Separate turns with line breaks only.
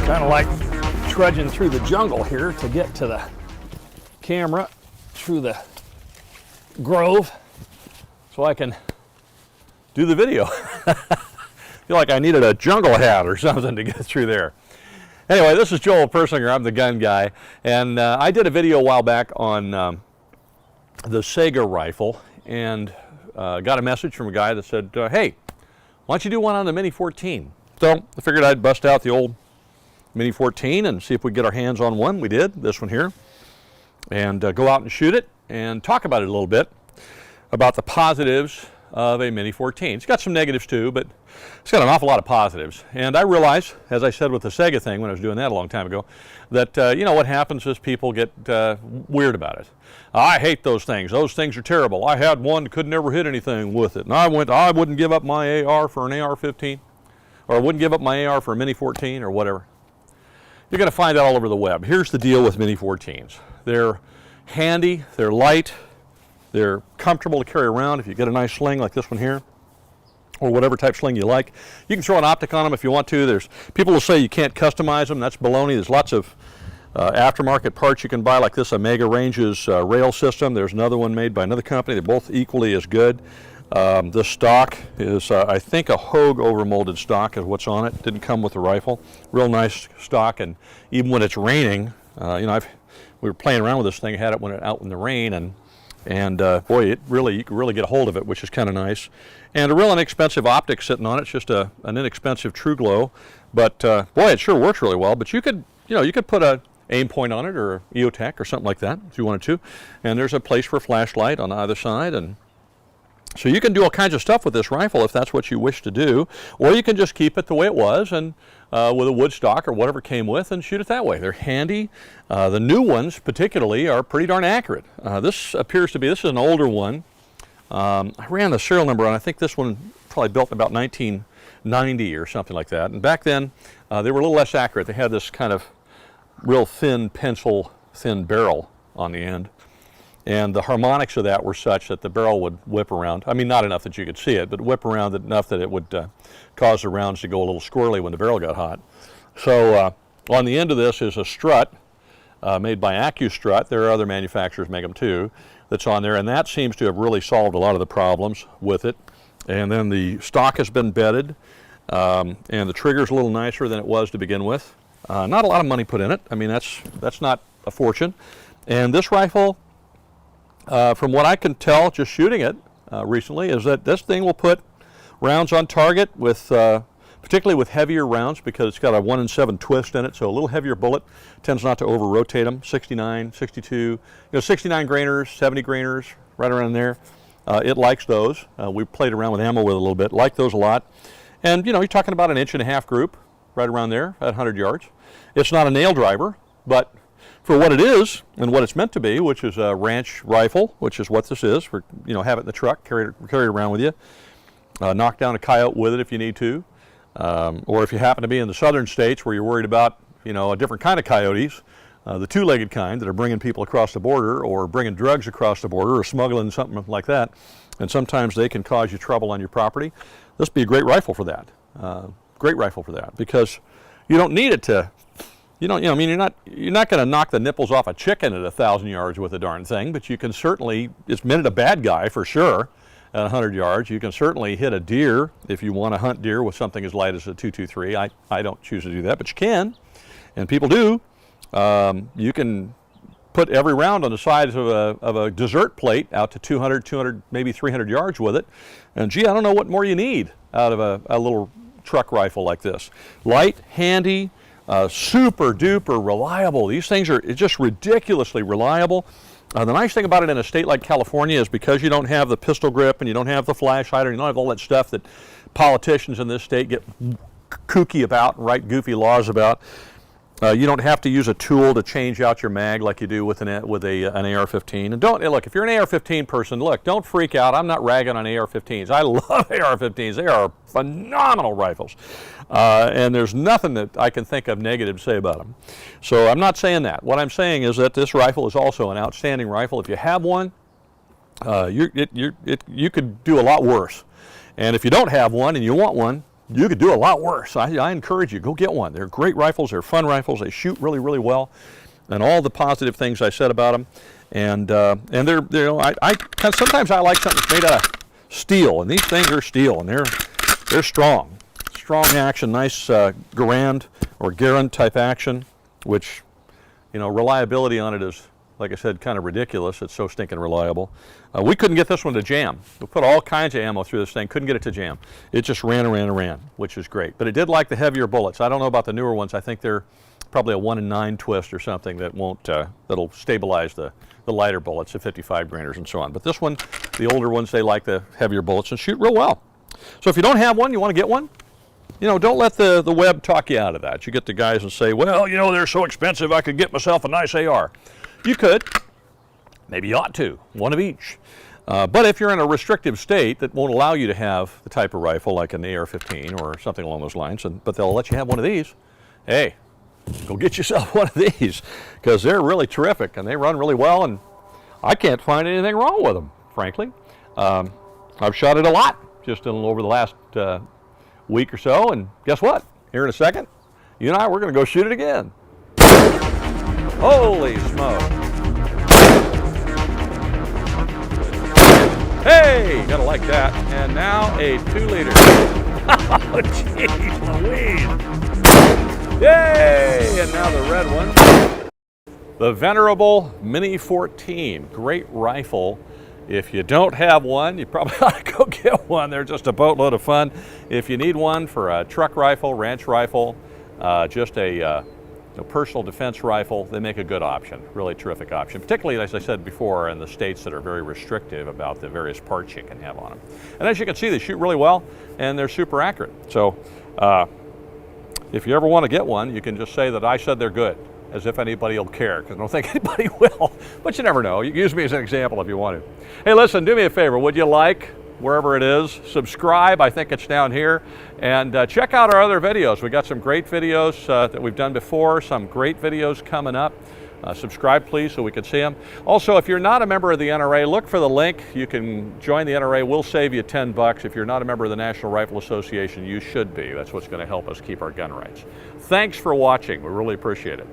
Kind of like trudging through the jungle here to get to the camera through the grove so I can do the video. Feel like I needed a jungle hat or something to get through there. Anyway, this is Joel Persinger. I'm the gun guy, and I did a video a while back on the Sega rifle, and got a message from a guy that said, hey, why don't you do one on the Mini 14? So I figured I'd bust out the old Mini 14 and see if we could get our hands on one. We did, this one here, and go out and shoot it and talk about it a little bit, about the positives of a Mini 14. It's got some negatives too, but it's got an awful lot of positives. And I realize, as I said with the Sega thing when I was doing that a long time ago, that you know, what happens is people get weird about it. I hate those things. Those things are terrible. I had one that could never hit anything with it. And I wouldn't give up my AR for an AR-15, or I wouldn't give up my AR for a Mini 14 or whatever. You're going to find that all over the web. Here's the deal with Mini 14s. They're handy, they're light, they're comfortable to carry around if you get a nice sling like this one here, or whatever type sling you like. You can throw an optic on them if you want to. There's people will say you can't customize them. That's baloney. There's lots of aftermarket parts you can buy, like this Omega Range's rail system. There's another one made by another company. They're both equally as good. The stock is, I think, a Hogue overmolded stock is what's on it. Didn't come with the rifle. Real nice stock, and even when it's raining, you know, we were playing around with this thing. I had it when it out in the rain, and boy, you can really get a hold of it, which is kind of nice. And a real inexpensive optic sitting on it. It's just an inexpensive True Glow, but boy, it sure works really well. But you could put a aim point on it, or a EOTech or something like that if you wanted to. And there's a place for a flashlight on either side, and so you can do all kinds of stuff with this rifle if that's what you wish to do, or you can just keep it the way it was and with a wood stock or whatever came with and shoot it that way. They're handy. The new ones particularly are pretty darn accurate. This appears to be, this is an older one. I ran the serial number on, I think this one probably built in about 1990 or something like that. And back then they were a little less accurate. They had this kind of real thin pencil thin barrel on the end. And the harmonics of that were such that the barrel would whip around. I mean, not enough that you could see it, but whip around enough that it would cause the rounds to go a little squirrely when the barrel got hot. So on the end of this is a strut made by AccuStrut. There are other manufacturers make them too, that's on there, and that seems to have really solved a lot of the problems with it. And then the stock has been bedded, and the trigger's a little nicer than it was to begin with. Not a lot of money put in it. I mean, that's not a fortune. And this rifle, from what I can tell just shooting it recently, is that this thing will put rounds on target with, particularly with heavier rounds, because it's got a 1 in 7 twist in it, so a little heavier bullet tends not to over-rotate them. 69, 62, 69 grainers, 70 grainers, right around there. It likes those. We played around with ammo with it a little bit, like those a lot. And you're talking about an 1.5 inch group, right around there at 100 yards. It's not a nail driver, but for what it is and what it's meant to be, which is a ranch rifle, which is what this is, for have it in the truck, carry it around with you, knock down a coyote with it if you need to, or if you happen to be in the southern states where you're worried about a different kind of coyotes, the two-legged kind that are bringing people across the border or bringing drugs across the border or smuggling something like that, and sometimes they can cause you trouble on your property. This would be a great rifle for that. Great rifle for that, because you don't need it to. You're not going to knock the nipples off a chicken at 1,000 yards with a darn thing, but you can certainly, it's meant a bad guy for sure at 100 yards. You can certainly hit a deer if you want to hunt deer with something as light as a .223. I don't choose to do that, but you can, and people do. You can put every round on the sides of a dessert plate out to 200, maybe 300 yards with it, and gee, I don't know what more you need out of a little truck rifle like this. Light, handy, super duper reliable. These things are just ridiculously reliable. The nice thing about it in a state like California is because you don't have the pistol grip and you don't have the flash hider, you don't have all that stuff that politicians in this state get kooky about and write goofy laws about. You don't have to use a tool to change out your mag like you do with an AR-15. And look, if you're an AR-15 person, look, don't freak out. I'm not ragging on AR-15s. I love AR-15s. They are phenomenal rifles. And there's nothing that I can think of negative to say about them. So I'm not saying that. What I'm saying is that this rifle is also an outstanding rifle. If you have one, you could do a lot worse. And if you don't have one and you want one, you could do a lot worse. I encourage you, go get one. They're great rifles, they're fun rifles, they shoot really, really well, and all the positive things I said about them. And they're, you know, sometimes I like something that's made out of steel, and these things are steel, and they're strong. Strong action, nice Garand or Garand type action, which, you know, reliability on it is, like I said, kind of ridiculous. It's so stinking reliable. We couldn't get this one to jam. We put all kinds of ammo through this thing, couldn't get it to jam. It just ran and ran and ran, which is great. But it did like the heavier bullets. I don't know about the newer ones. I think they're probably a 1 in 9 twist or something that won't, that'll stabilize the lighter bullets, the 55 grainers and so on. But this one, the older ones, they like the heavier bullets and shoot real well. So if you don't have one, you want to get one, you know, don't let the web talk you out of that. You get the guys and say, well, you know, they're so expensive, I could get myself a nice AR. You could, maybe you ought to, one of each. But if you're in a restrictive state that won't allow you to have the type of rifle like an AR-15 or something along those lines, but they'll let you have one of these, hey, go get yourself one of these, because they're really terrific and they run really well, and I can't find anything wrong with them, frankly. I've shot it a lot just over the last week or so, and guess what? Here in a second, you and I, we're going to go shoot it again. Holy smoke. Hey, gotta like that. And now a 2-liter. Oh, jeez Louise. Yay! And now the red one. The venerable Mini 14. Great rifle. If you don't have one, you probably ought to go get one. They're just a boatload of fun. If you need one for a truck rifle, ranch rifle, just a personal defense rifle, they make a good option, really terrific option, particularly, as I said before, in the states that are very restrictive about the various parts you can have on them. And as you can see, they shoot really well, and they're super accurate. So if you ever want to get one, you can just say that I said they're good, as if anybody will care, because I don't think anybody will, but you never know. You can use me as an example if you want to. Hey, listen, do me a favor, would you like, wherever it is, subscribe, I think it's down here, and check out our other videos. We got some great videos that we've done before, some great videos coming up. Subscribe please so we can see them. Also, if you're not a member of the NRA, look for the link. You can join the NRA. We'll save you $10. If you're not a member of the National Rifle Association, you should be. That's what's going to help us keep our gun rights. Thanks for watching. We really appreciate it.